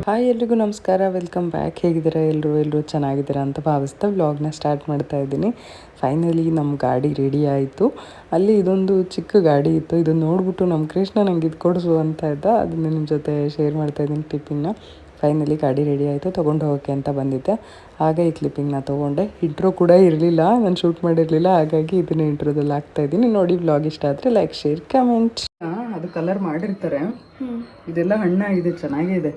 Hi ಎಲ್ರಿಗೂ ನಮಸ್ಕಾರ, welcome back. ಹೇಗಿದ್ದೀರಾ ಎಲ್ಲರೂ ಚೆನ್ನಾಗಿದ್ದೀರಾ ಅಂತ ಭಾವಿಸ್ತಾ ವ್ಲಾಗ್ನ ಸ್ಟಾರ್ಟ್ ಮಾಡ್ತಾ ಇದ್ದೀನಿ. ಫೈನಲಿ ನಮ್ಮ ಗಾಡಿ ರೆಡಿ ಆಯಿತು. ಅಲ್ಲಿ ಇದೊಂದು ಚಿಕ್ಕ ಗಾಡಿ ಇತ್ತು, ಇದನ್ನು ನೋಡಿಬಿಟ್ಟು ನಮ್ಮ ಕೃಷ್ಣ ನಂಗೆ ಇದು ಕೊಡಿಸು ಅಂತ ಇದ್ದ. ಅದನ್ನ ನಿಮ್ಮ ಜೊತೆ ಶೇರ್ ಮಾಡ್ತಾ ಇದ್ದೀನಿ ಕ್ಲಿಪ್ಪಿಂಗ್ನ. ಫೈನಲಿ ಗಾಡಿ ರೆಡಿ ಆಯಿತು, ತೊಗೊಂಡು ಹೋಗೋಕ್ಕೆ ಅಂತ ಬಂದಿದ್ದೆ. ಹಾಗೆ ಈ ಕ್ಲಿಪ್ಪಿಂಗ್ನ ತೊಗೊಂಡೆ. ಇಂಟ್ರೋ ಕೂಡ ಇರಲಿಲ್ಲ, ನಾನು ಶೂಟ್ ಮಾಡಿರಲಿಲ್ಲ, ಹಾಗಾಗಿ ಇದನ್ನು ಇಂಟ್ರೋದಲ್ಲಿ ಹಾಕ್ತಾಯಿದ್ದೀನಿ. ನೋಡಿ ವ್ಲಾಗ್ ಇಷ್ಟ ಆದರೆ ಲೈಕ್, ಶೇರ್, ಕಮೆಂಟ್. ಅದು ಕಲರ್ ಮಾಡಿರ್ತಾರೆ, ಇದೆಲ್ಲ ಹಣ್ಣಾಗಿದೆ, ಚೆನ್ನಾಗಿದೆ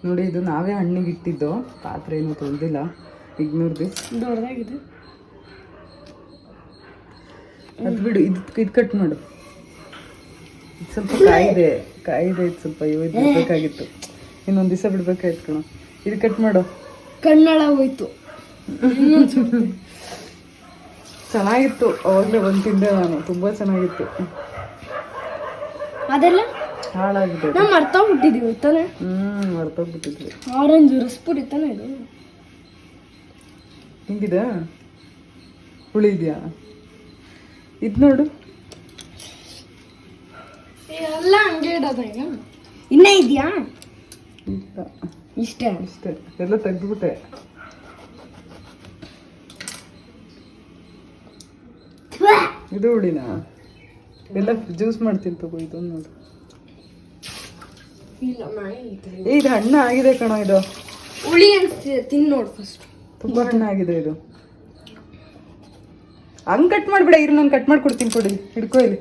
ನೋಡಿ. ಇದು ನಾವೇ ಹಣ್ಣಿಗೆ ಇಟ್ಟಿದ್ದು, ಪಾತ್ರೆ ಏನು ತೊಳೆದಿಲ್ಲ. ಇಗ್ನೂರ್ದು ದೊಡ್ಡದಾಗಿದೆ, ಅದು ಬಿಡು. ಇದು ಕಟ್ ಮಾಡು. ಇದು ಸ್ವಲ್ಪ ಕಾಯಿದೆ ಇದು ಸ್ವಲ್ಪ ಇದು ಬಿಡಬೇಕಾಗಿತ್ತು, ಇನ್ನೊಂದು ದಿವಸ ಬಿಡ್ಬೇಕಾಯ್ತು ಕಣ. ಇದು ಕಟ್ ಮಾಡು. ಕಣ್ಣಾಳ ಹೋಯ್ತು. ಚೆನ್ನಾಗಿತ್ತು, ಅವಾಗಲೇ ಒಂದು ತಿಂದೆ ನಾನು, ತುಂಬ ಚೆನ್ನಾಗಿತ್ತು. ಅದೆಲ್ಲ ಹಾಳಾಗಿದೆ, ನಾವು ಮರ್ತೋಗ್ಬಿಟ್ಟಿದ್ದೀವಿ ತಾನೆ. ಮರ್ತೋಗ್ಬಿಟ್ಟಿದ್ವಿ. ಆರೆಂಜ್ ರಸ್ಪುರಿ ತಾನೆ ಇದು. ಹಿಂಗಿದೆ, ಹುಳಿ ಇದೆಯಾ? ಇದು ನೋಡು, ಎಲ್ಲ ಹಂಗೆ ಇಡೋದ ಈಗ. ಇನ್ನೇ ಇದೆಯಾ? ಇಷ್ಟೇ ಎಲ್ಲ ತೆಗೆದ್ಬಿಟ್ಟೆ. ಇದು ಹುಳಿನಾ? ಎಲ್ಲ ಜ್ಯೂಸ್ ಮಾಡ್ತೀನಿ ತಗೋ. ಇದೊಂದು ನೋಡು, ಇದು ಹಣ್ಣು ಆಗಿದೆ ಕಣ. ಇದು ಹುಳಿ ಅನ್ಸ್ತಿದೆ, ತಿನ್ ನೋಡು ಫಸ್ಟ್. ತುಂಬಾ ಹಣ್ಣಾಗಿದೆ ಇದು. ಹಂಗೆ ಕಟ್ ಮಾಡ್ಬಿಡ, ಇರು ನಾನು ಕಟ್ ಮಾಡ್ಕೊಡ್ತೀನಿ, ಕೊಡಿ, ಹಿಡ್ಕೊ ಇಲ್ಲಿ.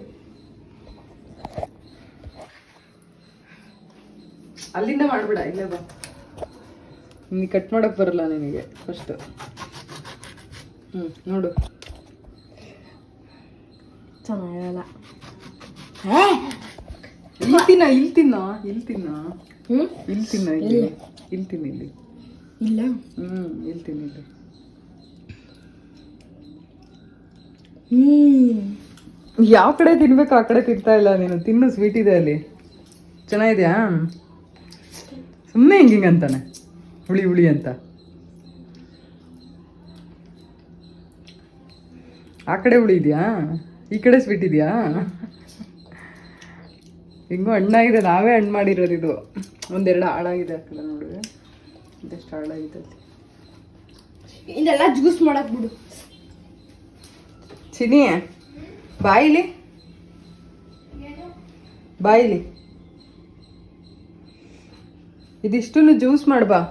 ಅಲ್ಲಿಂದ ಮಾಡ್ಬಿಡ, ಇಲ್ಲೇ ಬಾ. ನಿನಗೆ ಕಟ್ ಮಾಡಕ್ ಬರಲ್ಲ ನಿನಗೆ ಫಸ್ಟ್. ನೋಡು, ಚೆನ್ನಾಗಲ್ಲ. ಇಲ್ಲಿ ತಿನ್ನ, ಇಲ್ಲಿ ತಿನ್ನ, ಇಲ್ಲಿ ತಿನ್ನ, ಇಲ್ಲಿ ತಿನ್ನ, ಇಲ್ಲಿ ತಿನ್ನ, ಇಲ್ಲಿ ಇಲ್ಲ. ಇಲ್ಲಿ ತಿನ್ನ, ಇಲ್ಲಿ. ಯಾವ ಕಡೆ ತಿನ್ಬೇಕು ಆ ಕಡೆ ತಿಂತಾ ಇಲ್ಲ ನೀನು. ತಿನ್ನು, ಸ್ವೀಟ್ ಇದೆ ಅಲ್ಲಿ. ಚೆನ್ನಾಗಿದ್ಯಾ? ಸುಮ್ಮನೆ ಹಿಂಗಿಂಗ್ ಅಂತಾನೆ, ಹುಳಿ ಹುಳಿ ಅಂತ. ಆ ಕಡೆ ಹುಳಿ ಇದೆಯಾ, ಈ ಕಡೆ ಸ್ವೀಟ್ ಇದೆಯಾ? ಹಿಂಗೂ ಹಣ್ಣಾಗಿದೆ, ನಾವೇ ಹಣ್ಣು ಮಾಡಿರೋದು. ಇದು ಒಂದೆರಡು ಹಾಳಾಗಿದೆ, ಆ ಕಡೆ ನೋಡಿದ್ರೆ ಇದೆಷ್ಟು ಹಾಳಾಗಿದೆ ಅಲ್ಲಿ. ಇದೆಲ್ಲ ಜ್ಯೂಸ್ ಮಾಡಕ್ ಬಿಡು. ಚಿನಿ, ಬಾಯಿಲಿ ಬಾಯಿಲಿ ಇದಿಷ್ಟನ್ನು ಜ್ಯೂಸ್ ಮಾಡ್ಬಾ.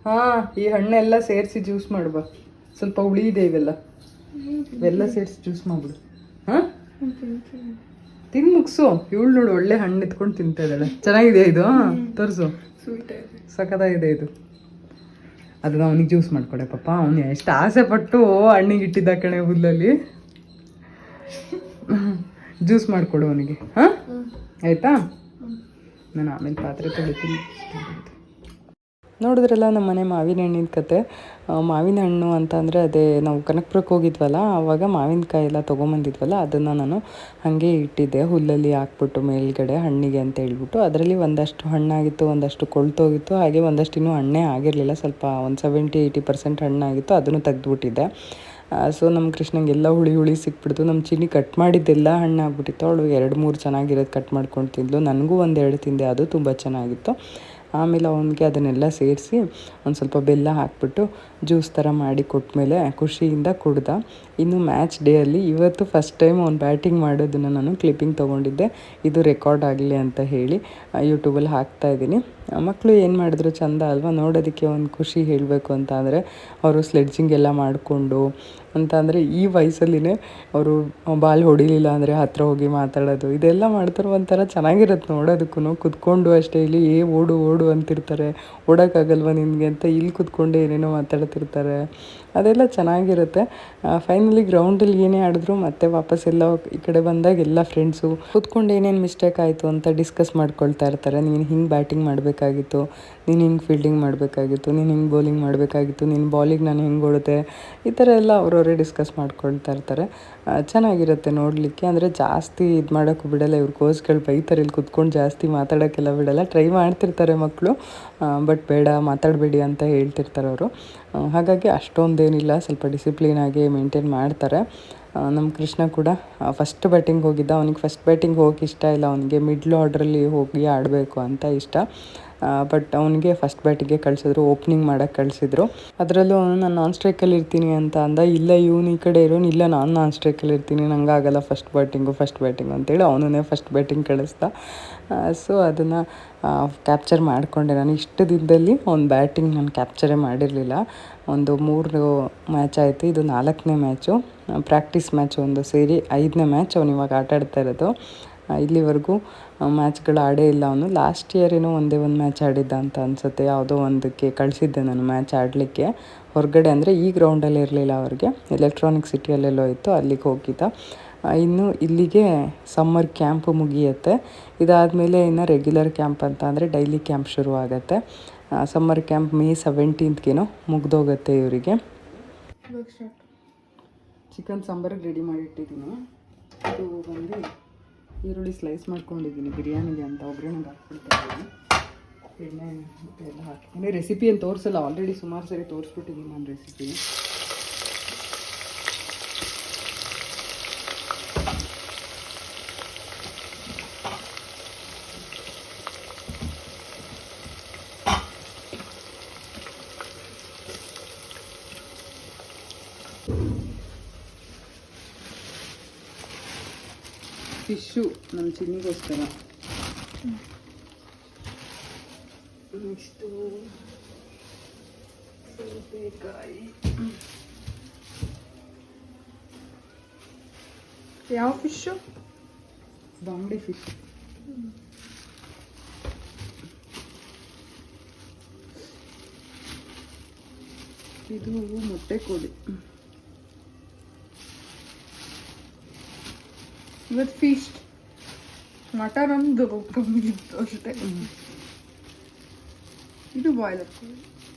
ಹಾ, ಈ ಹಣ್ಣೆಲ್ಲ ಸೇರಿಸಿ ಜ್ಯೂಸ್ ಮಾಡ್ಬಾ. ಸ್ವಲ್ಪ ಹುಳಿ ಇದೆ ಇವೆಲ್ಲ ಸೇರಿಸಿ ಜ್ಯೂಸ್ ಮಾಡ್ಬಿಡು. ಹಾ, ತಿನ್ ಮುಗ್ಸು. ಇವಳು ನೋಡು, ಒಳ್ಳೆ ಹಣ್ಣು ಎತ್ಕೊಂಡು ತಿಂತಾ ಇದ್ದಾಳೆ. ಚೆನ್ನಾಗಿದೆ ಇದು, ತೋರಿಸು. ಸಖತ್ತಾಗಿದೆ ಇದು. ಅದನ್ನ ಅವನಿಗೆ ಜ್ಯೂಸ್ ಮಾಡ್ಕೊಡೆ ಪಾಪ. ಅವನು ಎಷ್ಟು ಆಸೆ ಪಟ್ಟು ಹಣ್ಣಿಗೆ ಇಟ್ಟಿದ್ದ ಕಣೆ ಹುಲ್ಲಲ್ಲಿ. ಜ್ಯೂಸ್ ಮಾಡಿಕೊಡು ಅವನಿಗೆ. ಹಾಂ, ಆಯಿತಾ? ನಾನು ಆಮೇಲೆ ಪಾತ್ರೆ ತೊಳಿತೀನಿ. ನೋಡಿದ್ರಲ್ಲ ನಮ್ಮ ಮನೆ ಮಾವಿನ ಹಣ್ಣಿನ ಕತೆ. ಮಾವಿನ ಹಣ್ಣು ಅಂತ ಅಂದರೆ ಅದೇ ನಾವು ಕನಕಪುರಕ್ಕೆ ಹೋಗಿದ್ವಲ್ಲ, ಆವಾಗ ಮಾವಿನಕಾಯಿ ಎಲ್ಲ ತೊಗೊಂಬಂದಿದ್ವಲ್ಲ, ಅದನ್ನು ನಾನು ಹಾಗೆ ಇಟ್ಟಿದ್ದೆ ಹುಲ್ಲಲ್ಲಿ ಹಾಕ್ಬಿಟ್ಟು ಮೇಲ್ಗಡೆ ಹಣ್ಣಿಗೆ ಅಂತ ಹೇಳ್ಬಿಟ್ಟು. ಅದರಲ್ಲಿ ಒಂದಷ್ಟು ಹಣ್ಣಾಗಿತ್ತು, ಒಂದಷ್ಟು ಕೊಳ್ತೋಗಿತ್ತು, ಹಾಗೆ ಒಂದಷ್ಟು ಇನ್ನೂ ಹಣ್ಣೇ ಆಗಿರಲಿಲ್ಲ. ಸ್ವಲ್ಪ ಒಂದು 70-80% ಹಣ್ಣಾಗಿತ್ತು, ಅದನ್ನು ತೆಗೆದುಬಿಟ್ಟಿದ್ದೆ. ಸೊ ನಮ್ಮ ಕೃಷ್ಣಂಗೆಲ್ಲ ಹುಳಿ ಹುಳಿ ಸಿಕ್ಬಿಡ್ತು. ನಮ್ಮ ಚಿನ್ನಿ ಕಟ್ ಮಾಡಿದ್ದೆಲ್ಲ ಹಣ್ಣು ಆಗ್ಬಿಟ್ಟಿತ್ತು. ಅವಳು 2-3 ಚೆನ್ನಾಗಿರೋದು ಕಟ್ ಮಾಡ್ಕೊಂಡು ತಿಂದ್ಲು. ನನಗೂ 1-2 ತಿಂದೆ, ಅದು ತುಂಬ ಚೆನ್ನಾಗಿತ್ತು. ಆಮೇಲೆ ಅವನಿಗೆ ಅದನ್ನೆಲ್ಲ ಸೇರಿಸಿ ಒಂದು ಸ್ವಲ್ಪ ಬೆಲ್ಲ ಹಾಕ್ಬಿಟ್ಟು ಜ್ಯೂಸ್ ಥರ ಮಾಡಿ ಕೊಟ್ಟಮೇಲೆ ಖುಷಿಯಿಂದ ಕುಡ್ದ. ಇನ್ನು ಮ್ಯಾಚ್ ಡೇ ಅಲ್ಲಿ ಇವತ್ತು ಫಸ್ಟ್ ಟೈಮ್ ಅವ್ನು ಬ್ಯಾಟಿಂಗ್ ಮಾಡೋದನ್ನು ನಾನು ಕ್ಲಿಪ್ಪಿಂಗ್ ತೊಗೊಂಡಿದ್ದೆ. ಇದು ರೆಕಾರ್ಡ್ ಆಗಲಿ ಅಂತ ಹೇಳಿ ಯೂಟ್ಯೂಬಲ್ಲಿ ಹಾಕ್ತಾಯಿದ್ದೀನಿ. ಮಕ್ಕಳು ಏನು ಮಾಡಿದ್ರು ಚಂದ ಅಲ್ವಾ ನೋಡೋದಕ್ಕೆ. ಒಂದು ಖುಷಿ ಹೇಳಬೇಕು ಅಂತ ಅಂದರೆ ಅವರು ಸ್ಲೆಡ್ಜಿಂಗ್ ಎಲ್ಲ ಮಾಡಿಕೊಂಡು ಅಂತ ಅಂದರೆ ಈ ವಯಸ್ಸಲ್ಲಿನೇ ಅವರು ಬಾಲ್ ಹೊಡಿಲಿಲ್ಲ ಅಂದರೆ ಹತ್ತಿರ ಹೋಗಿ ಮಾತಾಡೋದು, ಇದೆಲ್ಲ ಮಾಡ್ತಾರೆ. ಒಂಥರ ಚೆನ್ನಾಗಿರುತ್ತೆ ನೋಡೋದಕ್ಕೂ. ಕುತ್ಕೊಂಡು ಅಷ್ಟೇ ಇಲ್ಲಿ ಓಡು ಓಡು ಅಂತಿರ್ತಾರೆ. ಓಡೋಕ್ಕಾಗಲ್ವ ನಿನಗೆ ಅಂತ ಇಲ್ಲಿ ಕುತ್ಕೊಂಡು ಏನೇನೋ ಮಾತಾಡ್ತಿರ್ತಾರೆ. ಅದೆಲ್ಲ ಚೆನ್ನಾಗಿರುತ್ತೆ. ಫೈನಲಿ ಗ್ರೌಂಡಲ್ಲಿ ಏನೇ ಆಡಿದ್ರು ಮತ್ತೆ ವಾಪಸ್ ಎಲ್ಲ ಈ ಕಡೆ ಬಂದಾಗ ಎಲ್ಲ ಫ್ರೆಂಡ್ಸು ಕೂತ್ಕೊಂಡು ಏನೇನು ಮಿಸ್ಟೇಕ್ ಆಯಿತು ಅಂತ ಡಿಸ್ಕಸ್ ಮಾಡ್ಕೊಳ್ತಾ ಇರ್ತಾರೆ. ನೀನು ಹಿಂಗೆ ಬ್ಯಾಟಿಂಗ್ ಮಾಡಬೇಕಾಗಿತ್ತು, ನೀನು ಹಿಂಗೆ ಫೀಲ್ಡಿಂಗ್ ಮಾಡಬೇಕಾಗಿತ್ತು, ನೀನು ಹಿಂಗೆ ಬೌಲಿಂಗ್ ಮಾಡಬೇಕಾಗಿತ್ತು, ನಿನ್ನ ಬಾಲಿಗೆ ನಾನು ಹೆಂಗೆ ಹೊಡೆದೆ, ಈ ಥರ ಎಲ್ಲ ಅವರವರೇ ಡಿಸ್ಕಸ್ ಮಾಡ್ಕೊಳ್ತಾ ಇರ್ತಾರೆ. ಚೆನ್ನಾಗಿರುತ್ತೆ ನೋಡಲಿಕ್ಕೆ. ಅಂದರೆ ಜಾಸ್ತಿ ಇದು ಮಾಡೋಕ್ಕೂ ಬಿಡಲ್ಲ, ಇವ್ರು ಕೋಚ್ಗಳು ಬೈತಾರೆ, ಇಲ್ಲಿ ಕುತ್ಕೊಂಡು ಜಾಸ್ತಿ ಮಾತಾಡೋಕ್ಕೆಲ್ಲ ಬಿಡಲ್ಲ. ಟ್ರೈ ಮಾಡ್ತಿರ್ತಾರೆ ಮಕ್ಕಳು, ಬಟ್ ಬೇಡ ಮಾತಾಡಬೇಡಿ ಅಂತ ಹೇಳ್ತಿರ್ತಾರೆ ಅವರು. ಹಾಗಾಗಿ ಅಷ್ಟೊಂದೇನಿಲ್ಲ, ಸ್ವಲ್ಪ ಡಿಸಿಪ್ಲಿನಾಗಿ ಮೇಂಟೈನ್ ಮಾಡ್ತಾರೆ. ನಮ್ಮ ಕೃಷ್ಣ ಕೂಡ ಫಸ್ಟ್ ಬ್ಯಾಟಿಂಗ್ ಹೋಗಿದ್ದ. ಅವನಿಗೆ ಫಸ್ಟ್ ಬ್ಯಾಟಿಂಗ್ ಹೋಗಿ ಇಷ್ಟ ಇಲ್ಲ, ಅವನಿಗೆ ಮಿಡ್ಲ್ ಆರ್ಡ್ರಲ್ಲಿ ಹೋಗಿ ಆಡಬೇಕು ಅಂತ ಇಷ್ಟ. ಬಟ್ ಅವನಿಗೆ ಫಸ್ಟ್ ಬ್ಯಾಟಿಗೆ ಕಳಿಸಿದ್ರು, ಓಪನಿಂಗ್ ಮಾಡೋಕ್ಕೆ ಕಳಿಸಿದ್ರು. ಅದರಲ್ಲೂ ಅವನು ನಾನು ನಾನ್ ಸ್ಟ್ರೈಕಲ್ಲಿ ಇರ್ತೀನಿ ಅಂತ ಅಂದ. ಇಲ್ಲ ಇವನು ಈ ಕಡೆ ಇರೋನು, ಇಲ್ಲ ನಾನು ನಾನ್ ಸ್ಟ್ರೈಕಲ್ಲಿ ಇರ್ತೀನಿ, ನಂಗೆ ಆಗಲ್ಲ ಫಸ್ಟ್ ಬ್ಯಾಟಿಂಗು ಅಂತೇಳಿ ಅವನೇ ಫಸ್ಟ್ ಬ್ಯಾಟಿಂಗ್ ಕಳಿಸ್ದ. ಸೊ ಅದನ್ನು ಕ್ಯಾಪ್ಚರ್ ಮಾಡಿಕೊಂಡೆ ನಾನು. ಇಷ್ಟು ದಿನದಲ್ಲಿ ಅವ್ನ ಬ್ಯಾಟಿಂಗ್ ನಾನು ಕ್ಯಾಪ್ಚರೇ ಮಾಡಿರಲಿಲ್ಲ. ಒಂದು 3 ಮ್ಯಾಚ್ ಆಯಿತು, ಇದು 4ನೇ ಮ್ಯಾಚು. ಪ್ರಾಕ್ಟೀಸ್ ಮ್ಯಾಚ್ ಒಂದು ಸೇರಿ 5ನೇ ಮ್ಯಾಚ್ ಅವನು ಇವಾಗ ಆಟ ಆಡ್ತಾ ಇರೋದು. ಇಲ್ಲಿವರೆಗೂ ಮ್ಯಾಚ್ಗಳು ಆಡೇ ಇಲ್ಲ ಅವನು. ಲಾಸ್ಟ್ ಇಯರ್ ಏನೋ ಒಂದೇ ಒಂದು ಮ್ಯಾಚ್ ಆಡಿದ್ದ ಅಂತ ಅನಿಸುತ್ತೆ. ಯಾವುದೋ ಒಂದಕ್ಕೆ ಕಳಿಸಿದ್ದೆ ನಾನು ಮ್ಯಾಚ್ ಆಡಲಿಕ್ಕೆ ಹೊರಗಡೆ, ಅಂದರೆ ಈ ಗ್ರೌಂಡಲ್ಲಿ ಇರಲಿಲ್ಲ ಅವ್ರಿಗೆ, ಎಲೆಕ್ಟ್ರಾನಿಕ್ ಸಿಟಿಯಲ್ಲೆಲ್ಲೋ ಇತ್ತು, ಅಲ್ಲಿಗೆ ಹೋಗಿದ್ದ. ಇನ್ನು ಇಲ್ಲಿಗೆ ಸಮ್ಮರ್ ಕ್ಯಾಂಪ್ ಮುಗಿಯುತ್ತೆ. ಇದಾದಮೇಲೆ ಇನ್ನು ರೆಗ್ಯುಲರ್ ಕ್ಯಾಂಪ್ ಅಂತ ಅಂದರೆ ಡೈಲಿ ಕ್ಯಾಂಪ್ ಶುರು ಆಗುತ್ತೆ. ಸಮ್ಮರ್ ಕ್ಯಾಂಪ್ May 17th ಮುಗ್ದೋಗುತ್ತೆ ಇವರಿಗೆ. ಚಿಕನ್ ಸಾಂಬಾರಿಗೆ ರೆಡಿ ಮಾಡಿಟ್ಟಿದ್ದೀನಿ. ಇದು ಬಂದು ಈರುಳ್ಳಿ ಸ್ಲೈಸ್ ಮಾಡ್ಕೊಂಡಿದ್ದೀನಿ ಬಿರಿಯಾನಿಗೆ ಅಂತ, ಒಗ್ಗರಣೆಗೆ ಹಾಕ್ಬಿಡ್ತಾ ಇದ್ದೀನಿ. ಎಣ್ಣೆ ಮತ್ತು ಎಲ್ಲ ಹಾಕಿದ್ದೀನಿ. ರೆಸಿಪಿ ಏನು ತೋರಿಸಲ್ಲ, ಆಲ್ರೆಡಿ ಸುಮಾರು ಸರಿ ತೋರಿಸ್ಬಿಟ್ಟಿದ್ದೀನಿ ನಾನು ರೆಸಿಪಿ. ಫಿಶ್ಶು ನಮ್ಮ ಚಿನ್ನಿಗೋಸ್ಕರ. ನೆಕ್ಸ್ಟು ಸೌತೆಕಾಯಿ. ಯಾವ ಫಿಶ್ಶು? ಬಾಂಗ್ಡೆ ಫಿಶ್. ಇದು ಮೊಟ್ಟೆ ಕೋಳಿ. ಇವತ್ತು ಫಿಶ್, ಮಟನ್ ಒಂದು ಕಮ್ಮಿ ಇತ್ತು ಅಷ್ಟೇ. ಇದು ಬಾಯ್ಲರ್ ಕೋಳಿ,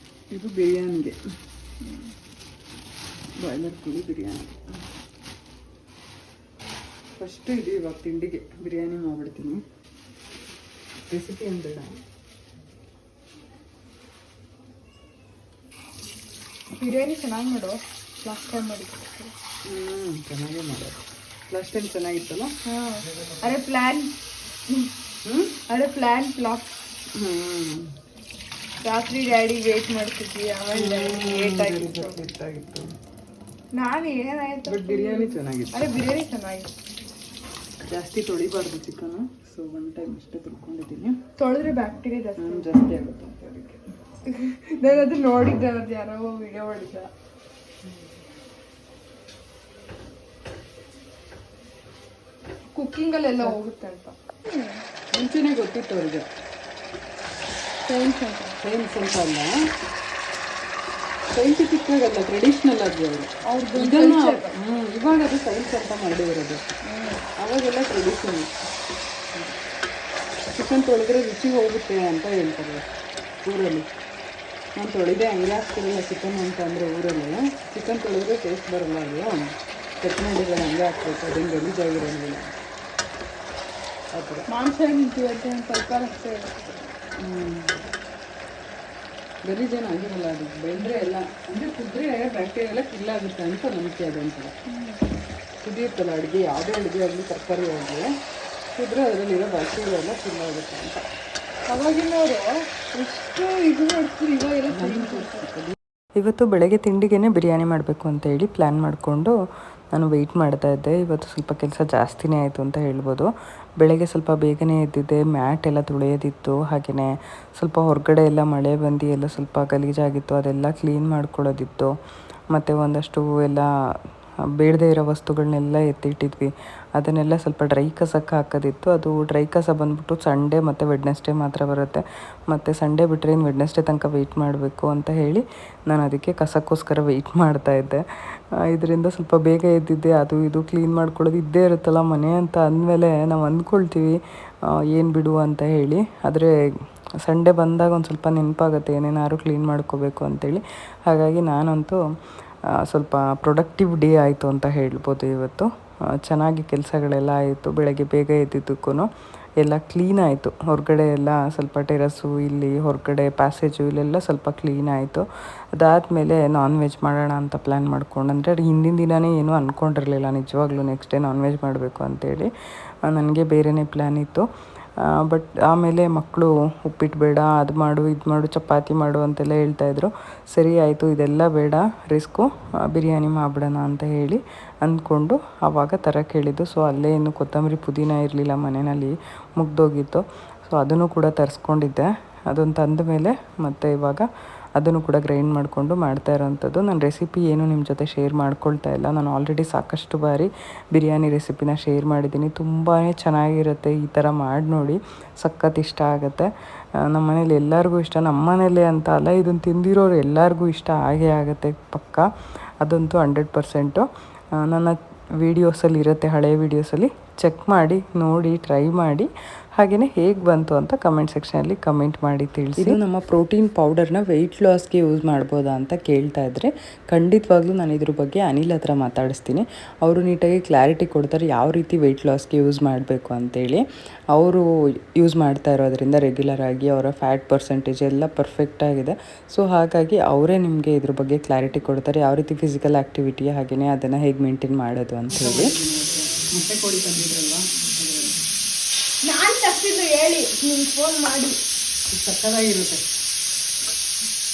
ಇದು ಬಿರಿಯಾನಿಗೆ, ಬಾಯ್ಲರ್ ಕೋಳಿ ಬಿರಿಯಾನಿ. ಫಸ್ಟು ಇದು ಇವಾಗ ತಿಂಡಿಗೆ ಬಿರಿಯಾನಿ ಮಾಡಿಬಿಡ್ತೀನಿ. ರೆಸಿಪಿ ಏನು ಬೇಡ. ಬಿರಿಯಾನಿ ಚೆನ್ನಾಗಿ ಮಾಡೋ, ಲಾಸ್ಟ್ ಟೈಮ್ ಮಾಡಿದ್ದು. ಚೆನ್ನಾಗೇ ಮಾಡೋದು. ಲಾಸ್ಟ್ ಟೈಮ್ ಚೆನ್ನಾಗಿತ್ತಲ್ಲ. ಹಾಂ, ಅರೆ ಪ್ಲ್ಯಾನ್ ಫ್ಲಾಪ್. ರಾತ್ರಿ ಡ್ಯಾಡಿ ವೇಟ್ ಮಾಡ್ತಿದ್ವಿ, ಆಮೇಲೆ ಡ್ಯಾಡಿ ಲೇಟ್ ಆಗಿತ್ತು. ನಾನು ಏನಾಯ್ತು, ಬಟ್ ಬಿರಿಯಾನಿ ಚೆನ್ನಾಗಿತ್ತು. ಅರೆ ಬಿರಿಯಾನಿ ಚೆನ್ನಾಗಿತ್ತು. ಜಾಸ್ತಿ ತೊಳಿಬಾರ್ದು ಚಿಕನು, ಸೊ ಒನ್ ಟೈಮ್ ಅಷ್ಟೇ ತೊಳ್ಕೊಂಡಿದ್ದೀನಿ. ತೊಳೆದ್ರೆ ಬ್ಯಾಕ್ಟೀರಿಯಾ ಜಾಸ್ತಿ ಆಗುತ್ತೆ ಅಂತ ಅದಕ್ಕೆ. ನಾನು ಅದು ನೋಡಿದ್ದೆ, ಅದು ಯಾರೋ ವಿಡಿಯೋ ಮಾಡಿದ್ದ. ಕುಕ್ಕಿಂಗಲ್ಲೆಲ್ಲ ಹೋಗುತ್ತೆ ಅಂತ ಮುಂಚೆನೇ ಗೊತ್ತಿತ್ತು ಅವ್ರಿಗೆ. ಸೈನ್ಸ್ ಅಂತ ಅಲ್ಲ, ಸೈಂಟಿಫಿಕ್ ಆಗಲ್ಲ, ಟ್ರೆಡಿಷ್ನಲ್ ಆಗಿ ಅವರು ಇದನ್ನು ಇವಾಗ ಅದು ಸೈನ್ಸ್ ಅಂತ ಮಾಡಿರೋದು. ಅವಾಗೆಲ್ಲ ಟ್ರೆಡಿಷ್ನಲ್. ಚಿಕನ್ ತೊಳೆದ್ರೆ ರುಚಿ ಹೋಗುತ್ತೆ ಅಂತ ಹೇಳ್ತಾರೆ ಊರಲ್ಲಿ. ನಾನು ತೊಳೆದೇ ಹಂಗೆ ಹಾಕ್ತಿರಲ್ಲ ಚಿಕನ್ ಅಂತ ಅಂದರೆ ಊರಲ್ಲಿ. ಚಿಕನ್ ತೊಳೆದ್ರೆ ಟೇಸ್ಟ್ ಬರಲ್ಲ, ಅದು ಕಟ್ ಮಾಡಿದ್ರೆ ಹಂಗೆ ಹಾಕ್ಬೇಕು, ಅದೇನು ಗಲೀಜಾಗಿರೋಂಗಿಲ್ಲ ಆ ಥರ. ಮಾಂಸ ನಿಂತಿರುತ್ತೆ ಸ್ವಲ್ಪ ಅಷ್ಟೇ. ಗಲೀಜೇನು ಆಗಿರಲ್ಲ, ಅದು ಬೆಂದರೆ ಎಲ್ಲ ಅಂದರೆ ಕುದ್ರೆ ಬ್ಯಾಕ್ಟೀರಿಯಾ ಎಲ್ಲ ಕಿಲ್ ಆಗುತ್ತೆ ಅಂತ ನಂಬಿಕೆ. ಅದೊಂಥರ ಕುದಿಯುತ್ತಲ್ಲ ಅಡುಗೆ, ಯಾವುದೇ ಅಡುಗೆ ಆಗಲಿ ತರಕಾರಿ ಆಗಲಿ ಕುದ್ರೆ ಅದರಲ್ಲಿರೋ ಬ್ಯಾಕ್ಟೀರಿಯಾ ಎಲ್ಲ ಕಿಲ್ ಆಗುತ್ತೆ ಅಂತ. ಅವಾಗಿನವರು ಎಷ್ಟು ಇದು ಮಾಡ್ತೀವಿ, ಇವಾಗೆಲ್ಲ ಚೇಂಜ್. ಇವತ್ತು ಬೆಳಗ್ಗೆ ತಿಂಡಿಗೆ ಬಿರಿಯಾನಿ ಮಾಡಬೇಕು ಅಂತ ಹೇಳಿ ಪ್ಲ್ಯಾನ್ ಮಾಡಿಕೊಂಡು ನಾನು ವೆಯ್ಟ್ ಮಾಡ್ತಾ ಇದ್ದೆ. ಇವತ್ತು ಸ್ವಲ್ಪ ಕೆಲಸ ಜಾಸ್ತಿನೇ ಆಯಿತು ಅಂತ ಹೇಳ್ಬೋದು. ಬೆಳಗ್ಗೆ ಸ್ವಲ್ಪ ಬೇಗನೆ ಎದ್ದಿದ್ದೆ, ಮ್ಯಾಟ್ ಎಲ್ಲ ತುಳಿಯೋದಿತ್ತು, ಹಾಗೆಯೇ ಸ್ವಲ್ಪ ಹೊರಗಡೆ ಎಲ್ಲ ಮಳೆ ಬಂದು ಎಲ್ಲ ಸ್ವಲ್ಪ ಗಲೀಜಾಗಿತ್ತು, ಅದೆಲ್ಲ ಕ್ಲೀನ್ ಮಾಡ್ಕೊಳ್ಳೋದಿತ್ತು. ಮತ್ತು ಒಂದಷ್ಟು ಎಲ್ಲ ಬೇಡದೇ ಇರೋ ವಸ್ತುಗಳನ್ನೆಲ್ಲ ಎತ್ತಿಟ್ಟಿದ್ವಿ, ಅದನ್ನೆಲ್ಲ ಸ್ವಲ್ಪ ಡ್ರೈ ಕಸಕ್ಕೆ ಹಾಕೋದಿತ್ತು. ಅದು ಡ್ರೈ ಕಸ ಬಂದ್ಬಿಟ್ಟು ಸಂಡೇ ಮತ್ತು ವೆಡ್ನೆಸ್ಡೇ ಮಾತ್ರ ಬರುತ್ತೆ. ಮತ್ತು ಸಂಡೇ ಬಿಟ್ಟರೆ ಇನ್ನು ವೆಡ್ನೆಸ್ಡೇ ತನಕ ವೆಯ್ಟ್ ಮಾಡಬೇಕು ಅಂತ ಹೇಳಿ ನಾನು ಅದಕ್ಕೆ ಕಸಕ್ಕೋಸ್ಕರ ವೆಯ್ಟ್ ಮಾಡ್ತಾಯಿದ್ದೆ. ಇದರಿಂದ ಸ್ವಲ್ಪ ಬೇಗ ಎದ್ದಿದ್ದೆ. ಅದು ಇದು ಕ್ಲೀನ್ ಮಾಡ್ಕೊಳ್ಳೋದು ಇದ್ದೇ ಇರುತ್ತಲ್ಲ ಮನೆ ಅಂತ ಅಂದಮೇಲೆ ನಾವು ಅಂದ್ಕೊಳ್ತೀವಿ ಏನು ಬಿಡು ಅಂತ ಹೇಳಿ. ಆದರೆ ಸಂಡೇ ಬಂದಾಗ ಒಂದು ಸ್ವಲ್ಪ ನೆನಪಾಗುತ್ತೆ ಏನೇನಾದ್ರು ಕ್ಲೀನ್ ಮಾಡ್ಕೋಬೇಕು ಅಂತೇಳಿ. ಹಾಗಾಗಿ ನಾನಂತೂ ಸ್ವಲ್ಪ ಪ್ರೊಡಕ್ಟಿವ್ ಡೇ ಆಯಿತು ಅಂತ ಹೇಳ್ಬೋದು ಇವತ್ತು. ಚೆನ್ನಾಗಿ ಕೆಲಸಗಳೆಲ್ಲ ಆಯಿತು. ಬೆಳಗ್ಗೆ ಬೇಗ ಎದ್ದಿದ್ದಕ್ಕೂ ಎಲ್ಲ ಕ್ಲೀನ್ ಆಯಿತು. ಹೊರಗಡೆ ಎಲ್ಲ ಸ್ವಲ್ಪ ಟೆರಸ್ಸು, ಇಲ್ಲಿ ಹೊರಗಡೆ ಪ್ಯಾಸೇಜು ಇಲ್ಲೆಲ್ಲ ಸ್ವಲ್ಪ ಕ್ಲೀನ್ ಆಯಿತು. ಅದಾದಮೇಲೆ ನಾನ್ ವೆಜ್ ಮಾಡೋಣ ಅಂತ ಪ್ಲ್ಯಾನ್ ಮಾಡ್ಕೊಂಡು, ಅಂದರೆ ಹಿಂದಿನ ದಿನವೇ ಏನೂ ಅಂದ್ಕೊಂಡಿರಲಿಲ್ಲ ನಿಜವಾಗ್ಲೂ ನೆಕ್ಸ್ಟ್ ಡೇ ನಾನ್ ವೆಜ್ ಮಾಡಬೇಕು ಅಂತೇಳಿ. ನನಗೆ ಬೇರೆಯೇ ಪ್ಲ್ಯಾನ್ ಇತ್ತು. ಬಟ್ ಆಮೇಲೆ ಮಕ್ಕಳು ಉಪ್ಪಿಟ್ಟು ಬೇಡ, ಅದು ಮಾಡು ಇದು ಮಾಡು ಚಪಾತಿ ಮಾಡು ಅಂತೆಲ್ಲ ಹೇಳ್ತಾಯಿದ್ರು. ಸರಿ ಆಯಿತು ಇದೆಲ್ಲ ಬೇಡ ರಿಸ್ಕು, ಬಿರಿಯಾನಿ ಮಾಡಿಬಿಡೋಣ ಅಂತ ಹೇಳಿ ಅಂದ್ಕೊಂಡು ಆವಾಗ ತರಕ್ಕೆ ಹೇಳಿದ್ದು. ಸೊ ಅಲ್ಲೇ ಇನ್ನು ಕೊತ್ತಂಬರಿ ಪುದೀನ ಇರಲಿಲ್ಲ ಮನೆಯಲ್ಲಿ, ಮುಗ್ದೋಗಿತ್ತು. ಸೊ ಅದನ್ನು ಕೂಡ ತರಿಸ್ಕೊಂಡಿದ್ದೆ. ಅದನ್ನು ತಂದ ಮೇಲೆ ಮತ್ತು ಇವಾಗ ಅದನ್ನು ಕೂಡ ಗ್ರೈಂಡ್ ಮಾಡಿಕೊಂಡು ಮಾಡ್ತಾ ಇರೋವಂಥದ್ದು. ನನ್ನ ರೆಸಿಪಿ ಏನು ನಿಮ್ಮ ಜೊತೆ ಶೇರ್ ಮಾಡ್ಕೊಳ್ತಾ ಇಲ್ಲ. ನಾನು ಆಲ್ರೆಡಿ ಸಾಕಷ್ಟು ಬಾರಿ ಬಿರಿಯಾನಿ ರೆಸಿಪಿನ ಶೇರ್ ಮಾಡಿದ್ದೀನಿ. ತುಂಬಾ ಚೆನ್ನಾಗಿರುತ್ತೆ, ಈ ಥರ ಮಾಡಿ ನೋಡಿ, ಸಖತ್ ಇಷ್ಟ ಆಗುತ್ತೆ. ನಮ್ಮ ಮನೇಲಿ ಎಲ್ಲರಿಗೂ ಇಷ್ಟ, ನಮ್ಮ ಮನೇಲಿ ಅಂತ ಅಲ್ಲ, ಇದನ್ನು ತಿಂದಿರೋರು ಎಲ್ಲರಿಗೂ ಇಷ್ಟ ಆಗೇ ಆಗುತ್ತೆ ಪಕ್ಕ, ಅದಂತೂ 100%. ನನ್ನ ವೀಡಿಯೋಸಲ್ಲಿ ಇರುತ್ತೆ, ಹಳೆಯ ವೀಡಿಯೋಸಲ್ಲಿ ಚೆಕ್ ಮಾಡಿ ನೋಡಿ, ಟ್ರೈ ಮಾಡಿ. ಹಾಗೆಯೇ ಹೇಗೆ ಬಂತು ಅಂತ ಕಮೆಂಟ್ ಸೆಕ್ಷನಲ್ಲಿ ಕಮೆಂಟ್ ಮಾಡಿ ತಿಳಿಸಿ. ಇದು ನಮ್ಮ ಪ್ರೋಟೀನ್ ಪೌಡರ್ನ ವೆಯ್ಟ್ ಲಾಸ್ಗೆ ಯೂಸ್ ಮಾಡ್ಬೋದಾ ಅಂತ ಕೇಳ್ತಾ ಇದ್ದರೆ, ಖಂಡಿತವಾಗ್ಲೂ ನಾನು ಇದ್ರ ಬಗ್ಗೆ ಅನಿಲ್ ಹತ್ರ ಮಾತಾಡಿಸ್ತೀನಿ. ಅವರು ನೀಟಾಗಿ ಕ್ಲಾರಿಟಿ ಕೊಡ್ತಾರೆ ಯಾವ ರೀತಿ ವೆಯ್ಟ್ ಲಾಸ್ಗೆ ಯೂಸ್ ಮಾಡಬೇಕು ಅಂತೇಳಿ. ಅವರು ಯೂಸ್ ಮಾಡ್ತಾ ಇರೋದ್ರಿಂದ ರೆಗ್ಯುಲರ್ ಆಗಿ ಅವರ ಫ್ಯಾಟ್ ಪರ್ಸೆಂಟೇಜ್ ಎಲ್ಲ ಪರ್ಫೆಕ್ಟಾಗಿದೆ. ಸೊ ಹಾಗಾಗಿ ಅವರೇ ನಿಮಗೆ ಇದ್ರ ಬಗ್ಗೆ ಕ್ಲಾರಿಟಿ ಕೊಡ್ತಾರೆ, ಯಾವ ರೀತಿ ಫಿಸಿಕಲ್ ಆ್ಯಕ್ಟಿವಿಟಿ ಹಾಗೆಯೇ ಅದನ್ನು ಹೇಗೆ ಮೇಂಟೈನ್ ಮಾಡೋದು ಅಂತ ಹೇಳಿ. ಮೊಟ್ಟೆ ಕೋಳಿ ತಂದಿದ್ರಲ್ವಾ, ನಾನು ತಪ್ಪಿದ್ದು ಹೇಳಿ ನಿಮ್ಗೆ ಫೋನ್ ಮಾಡಿ. ಸಕ್ಕತ್ತಾಗಿರುತ್ತೆ,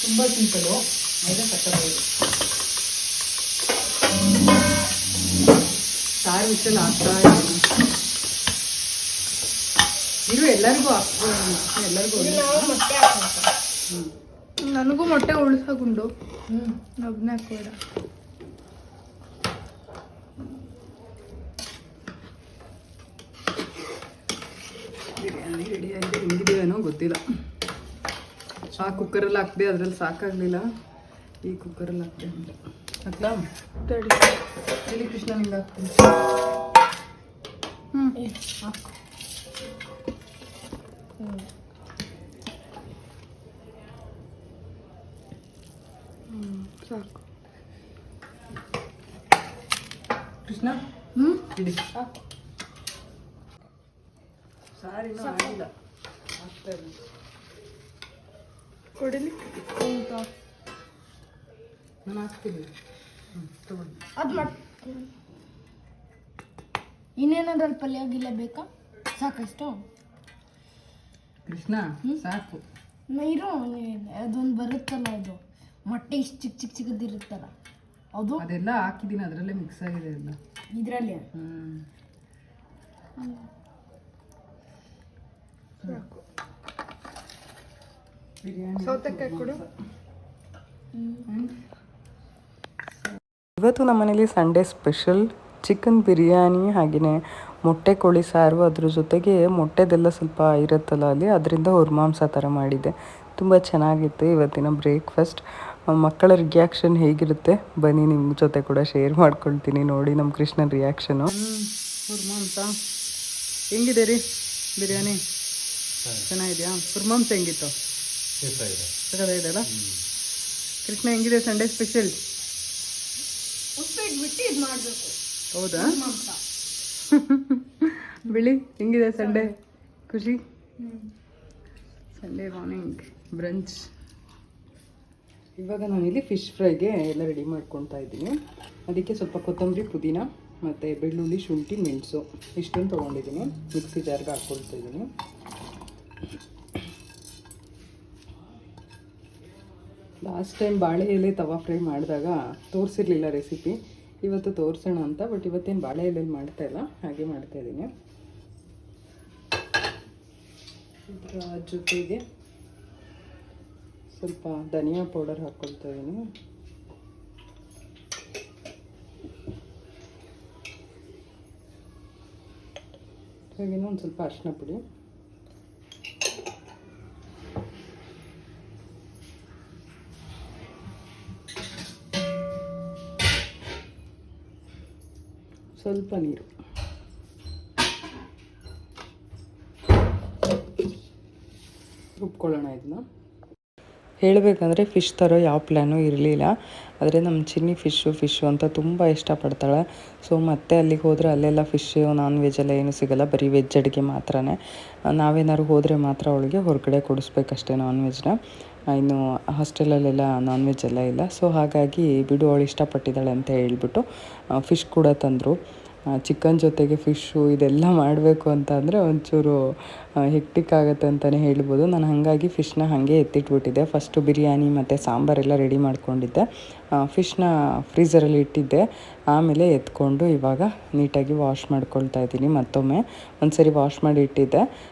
ತುಂಬ ಸಿಂಪಲು, ಆದರೆ ಸಕ್ಕತ್ತಾಗಿದೆ. ಸಾರು ವಿಷಲ್ ಆಗ್ತಾ ಇರು, ಎಲ್ಲರಿಗೂ ಎಲ್ಲರಿಗೂ ಮೊಟ್ಟೆ ನನಗೂ ಮೊಟ್ಟೆ ಉಳಿಸೋಗುಂಡು. ಒಬ್ಬನೇ ಕೂಡ ಬಿರಿಯಾನಿ ರೆಡಿಯಾಗಿದೆ. ಹೆಂಗಿದೆಯೇನೋ ಗೊತ್ತಿಲ್ಲ. ಆ ಕುಕ್ಕರಲ್ಲಿ ಹಾಕ್ದೆ, ಅದರಲ್ಲಿ ಸಾಕಾಗಲಿಲ್ಲ, ಈ ಕುಕ್ಕರಲ್ಲಿ ಹಾಕ್ದೆ ಅಂತ ಹಾಕ್ಲಾ. ಇಲ್ಲಿ ಕೃಷ್ಣ ನಿಂಗೆ ಹಾಕ್ತೀನಿ. ಸಾಕು ಕೃಷ್ಣ, ಇಡಿ ಸಾರಿನೂ ಆಗಿಲ್ಲ, ಆಗ್ತಾ ಇಲ್ಲ. ಕೊಡಲಿ ನಾನು ಹಾಕ್ತೀನಿ, ತಗೊಂಡು ಅದು ಮಾಡಿ. ಇನ್ನೇನಾದ್ರಲ್ಲಿ ಪಲ್ಯ ಗಿಲ್ಲ ಬೇಕಾ? ಸಾಕಷ್ಟು ಕೃಷ್ಣ, ಸಾಕು. ಇರು, ಅದೊಂದು ಬರುತ್ತಲ್ಲ, ಅದು ಮೊಟ್ಟೆ ಇಷ್ಟು ಚಿಕ್ಕ ಚಿಕ್ಕದಿರುತ್ತಲ್ಲ ಅದು, ಅದೆಲ್ಲ ಹಾಕಿದ್ದೀನಿ, ಅದರಲ್ಲೇ ಮಿಕ್ಸ್ ಆಗಿದೆ ಎಲ್ಲ ಇದರಲ್ಲಿ. ಬಿರಿಯಾನಿ ಸೌತೆಕಾಯಿ ಕೊಡು. ಇವತ್ತು ನಮ್ಮ ಮನೇಲಿ ಸಂಡೇ ಸ್ಪೆಷಲ್ ಚಿಕನ್ ಬಿರಿಯಾನಿ, ಹಾಗೆಯೇ ಮೊಟ್ಟೆ ಕೋಳಿ ಸಾರು. ಅದ್ರ ಜೊತೆಗೆ ಮೊಟ್ಟೆದೆಲ್ಲ ಸ್ವಲ್ಪ ಇರುತ್ತಲ್ಲ ಅಲ್ಲಿ, ಅದರಿಂದ ಹುರ್ಮಾಂಸ ಥರ ಮಾಡಿದ್ದೆ. ತುಂಬ ಚೆನ್ನಾಗಿತ್ತು ಇವತ್ತಿನ ಬ್ರೇಕ್ಫಾಸ್ಟ್. ಮಕ್ಕಳ ರಿಯಾಕ್ಷನ್ ಹೇಗಿರುತ್ತೆ ಬನ್ನಿ ನಿಮ್ಮ ಜೊತೆ ಕೂಡ ಶೇರ್ ಮಾಡ್ಕೊಳ್ತೀನಿ, ನೋಡಿ ನಮ್ಮ ಕೃಷ್ಣನ ರಿಯಾಕ್ಷನು. ಹುರ್ಮಾಂಸ ಹೆಂಗಿದೆ ರೀ ಬಿರಿಯಾನಿ? ಚೆನ್ನಾಗಿದೆಯಾ? ಹುರ್ಮಾಂಸ ಹೆಂಗಿತ್ತು? ಸಕ್ಕತ್ತಾಗಿದೆಯಲ್ಲ? ಕೃಷ್ಣ ಹೆಂಗಿದೆ ಸಂಡೇ ಸ್ಪೆಷಲ್? ಉಪ್ಪಿಟ್ಟು ಬಿಟ್ಟು ಇದು ಮಾಡಬೇಕು. ಹೌದಾ? ಬಿಳಿ ಹೆಂಗಿದೆ ಸಂಡೇ? ಖುಷಿ? Sunday morning brunch. ಇವಾಗ ನಾನಿಲ್ಲಿ ಫಿಶ್ ಫ್ರೈಗೆ ಎಲ್ಲ ರೆಡಿ ಮಾಡ್ಕೊತಾ ಇದ್ದೀನಿ. ಅದಕ್ಕೆ ಸ್ವಲ್ಪ ಕೊತ್ತಂಬರಿ, ಪುದೀನ ಮತ್ತು ಬೆಳ್ಳುಳ್ಳಿ, ಶುಂಠಿ, ಮೆಣಸು ಇಷ್ಟೊಂದು ತೊಗೊಂಡಿದ್ದೀನಿ. ಮಿಕ್ಸಿ ಜಾರ್ಗೆ ಹಾಕ್ಕೊಳ್ತಾ ಇದ್ದೀನಿ. ಲಾಸ್ಟ್ ಟೈಮ್ ಬಾಳೆ ಎಲೆ ತವಾ ಫ್ರೈ ಮಾಡಿದಾಗ ತೋರಿಸಿರ್ಲಿಲ್ಲ ರೆಸಿಪಿ, ಇವತ್ತು ತೋರಿಸೋಣ ಅಂತ. ಬಟ್ ಇವತ್ತೇನು ಬಾಳೆ ಎಲೆಯಲ್ಲಿ ಮಾಡ್ತಾಯಿಲ್ಲ, ಹಾಗೆ ಮಾಡ್ತಾಯಿದ್ದೀನಿ. ಇದರ ಜೊತೆಗೆ ಸ್ವಲ್ಪ ಧನಿಯಾ ಪೌಡರ್ ಹಾಕ್ಕೊಳ್ತಾ ಇದ್ದೀನಿ. ಹಾಗೇನೋ ಒಂದು ಸ್ವಲ್ಪ ಅರಿಶಿನ ಪುಡಿ, ಸ್ವಲ್ಪ ನೀರು. ರುಬ್ಕೊಳ್ಳೋಣ ಇದನ್ನ. ಹೇಳಬೇಕಂದ್ರೆ ಫಿಶ್ ತರೋ ಯಾವ ಪ್ಲ್ಯಾನು ಇರಲಿಲ್ಲ, ಆದರೆ ನಮ್ಮ ಚಿನ್ನಿ ಫಿಶ್ಶು ಅಂತ ತುಂಬ ಇಷ್ಟಪಡ್ತಾಳೆ. ಸೊ ಮತ್ತೆ ಅಲ್ಲಿಗೆ ಹೋದರೆ ಅಲ್ಲೆಲ್ಲ ಫಿಶ್ಶು, ನಾನ್ ವೆಜ್ ಎಲ್ಲ ಏನೂ ಸಿಗೋಲ್ಲ, ಬರೀ ವೆಜ್ ಅಡುಗೆ ಮಾತ್ರನೇ. ನಾವೇನಾದ್ರು ಹೋದರೆ ಮಾತ್ರ ಅವಳಿಗೆ ಹೊರಗಡೆ ಕೊಡಿಸ್ಬೇಕಷ್ಟೇ ನಾನ್ ವೆಜ್ನ. ಇನ್ನು ಹಾಸ್ಟೆಲಲ್ಲೆಲ್ಲ ನಾನ್ ವೆಜ್ ಎಲ್ಲ ಇಲ್ಲ. ಸೊ ಹಾಗಾಗಿ ಬಿಡು, ಅವಳು ಇಷ್ಟಪಟ್ಟಿದ್ದಾಳೆ ಅಂತ ಹೇಳ್ಬಿಟ್ಟು ಫಿಶ್ ಕೂಡ ತಂದರು. ಚಿಕನ್ ಜೊತೆಗೆ ಫಿಶ್ಶು ಇದೆಲ್ಲ ಮಾಡಬೇಕು ಅಂತ ಅಂದರೆ ಒಂಚೂರು ಹೆಕ್ಟಿಕ್ ಆಗುತ್ತೆ ಅಂತಲೇ ಹೇಳ್ಬೋದು. ನಾನು ಹಾಗಾಗಿ ಫಿಶ್ನ ಹಾಗೆ ಎತ್ತಿಟ್ಬಿಟ್ಟಿದ್ದೆ. ಫಸ್ಟು ಬಿರಿಯಾನಿ ಮತ್ತು ಸಾಂಬಾರೆಲ್ಲ ರೆಡಿ ಮಾಡ್ಕೊಂಡಿದ್ದೆ. ಫಿಶ್ನ ಫ್ರೀಝರಲ್ಲಿ ಇಟ್ಟಿದ್ದೆ. ಆಮೇಲೆ ಎತ್ಕೊಂಡು ಇವಾಗ ನೀಟಾಗಿ ವಾಶ್ ಮಾಡ್ಕೊಳ್ತಾ ಇದ್ದೀನಿ. ಮತ್ತೊಮ್ಮೆ ಒಂದು ಸರಿ ವಾಶ್ ಮಾಡಿ ಇಟ್ಟಿದ್ದೆ.